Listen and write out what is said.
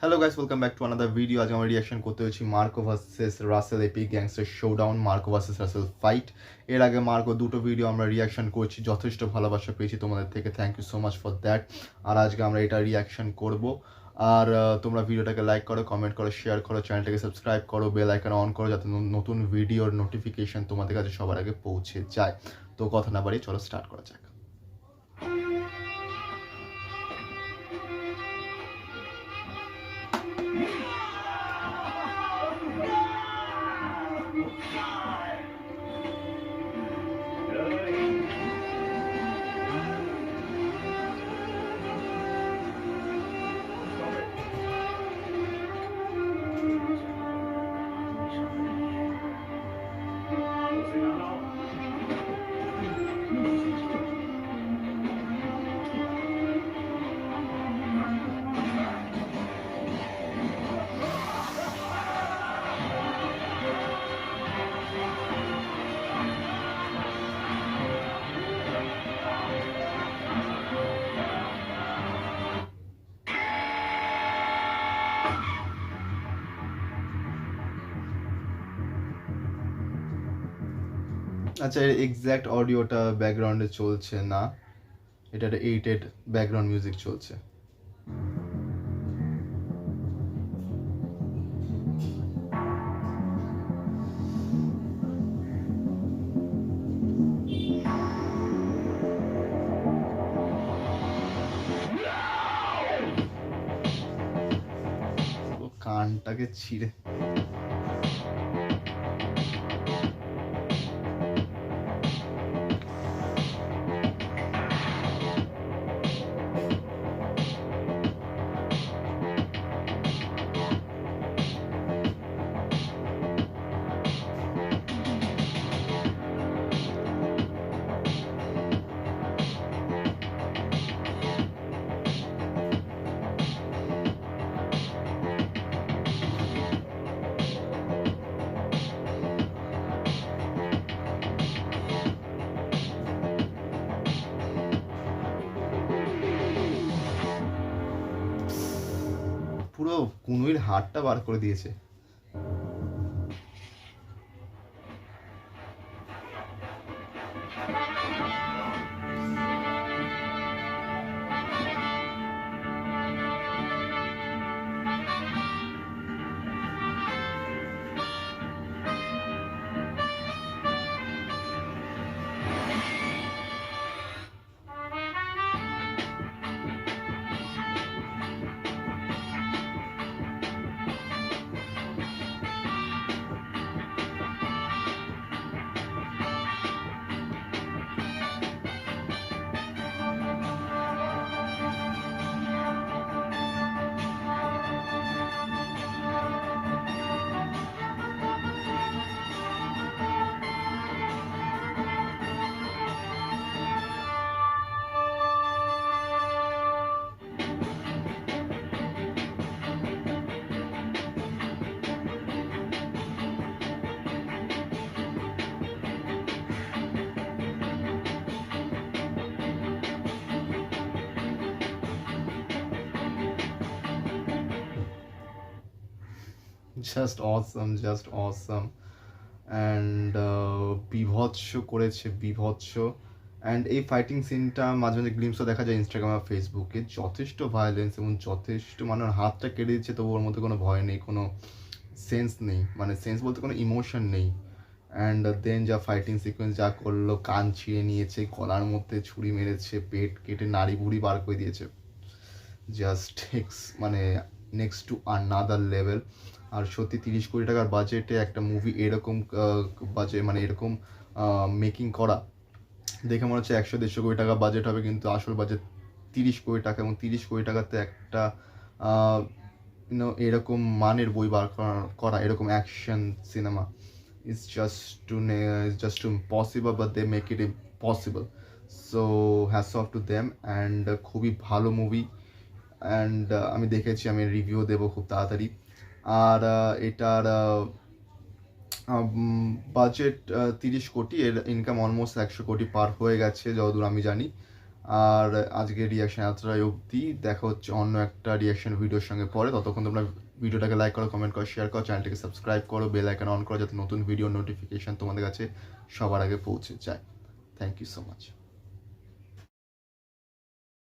Hello guys, welcome back to another video. আজ আমরা reaction করতে হয়েছি Marco versus Russell epic gangster showdown, Marco versus Russell fight. এর আগে মার্কো দুটো ভিডিও আমরা রিয়াকশন করছি, যথেষ্ট ভালোবাসা পেয়েছি তোমাদের থেকে, thank you so much for that. আর আজকে আমরা এটা রিয়াকশন করব। আর তোমরা ভিডিওটাকে লাইক করো, কমেন্ট করো, শেয়ার করো, চ্যানেলটাকে সাবস্ক্রাইব করো, বেল আইকন অন করো, যাতে নতুন ভিডিওর নোটিফিকেশন তোমাদের কাছে সবার আগে পৌঁছে যায়। তো কথা না বাড়িয়ে চলো স্টার্ট করা যাক। আচ্ছা, এর এক্স্যাক্ট অডিওটা ব্যাকগ্রাউন্ডে চলছে না, এটা একটা 8 ব্যাকগ্রাউন্ড মিউজিক চলছে। কানটাকে ছিঁড়ে পুরো কুনুইর হাড়টা বার করে দিয়েছে। Just Assam, just Assam. And বিভৎস করেছে, বিভৎস। অ্যান্ড এই ফাইটিং সিনটা মাঝে মাঝে গ্লিমসও দেখা যায় ইনস্টাগ্রাম আর ফেসবুকে, যথেষ্ট ভায়োলেন্স এবং যথেষ্ট, মানে ওর হাতটা কেটে দিচ্ছে তবু ওর মধ্যে কোনো ভয় নেই, কোনো সেন্স নেই, মানে সেন্স বলতে কোনো ইমোশন নেই। অ্যান্ড দেন যা ফাইটিং সিকোয়েন্স যা করলো, কান ছিঁড়ে নিয়েছে, গলার মধ্যে ছুরি মেরেছে, পেট কেটে নাড়ি বুড়ি বার করে দিয়েছে, জাস্ট মানে নেক্সট টু আনাদার লেভেল। আর সত্যি 30 কোটি টাকার বাজেটে একটা মুভি এরকম বাজেট, মানে এরকম মেকিং করা দেখে মনে হচ্ছে 100-150 কোটি টাকা বাজেট হবে, কিন্তু আসল বাজেট 30 কোটি টাকা। এবং 30 কোটি টাকাতে একটা এরকম মানের বই বার করা এরকম action cinema is just too impossible, but they make it possible. So hats off to them, and খুবই ভালো মুভি। অ্যান্ড আমি দেখেছি, আমি রিভিউ দেবো খুব তাড়াতাড়ি। আর এটার বাজেট 30 কোটি, এর ইনকাম অলমোস্ট 100 কোটি পার হয়ে গেছে যতদূর আমি জানি। আর আজকের রিয়াকশন এতটাই অবধি, দেখা হচ্ছে অন্য একটা রিয়াকশন ভিডিওর সঙ্গে পরে। ততক্ষণ তোমরা ভিডিওটাকে লাইক করো, কমেন্ট করো, শেয়ার করো, চ্যানেলটিকে সাবস্ক্রাইব করো, বেল আইকন অন করো যাতে নতুন ভিডিও নোটিফিকেশন তোমাদের কাছে সবার আগে পৌঁছে যায়। Thank you so much.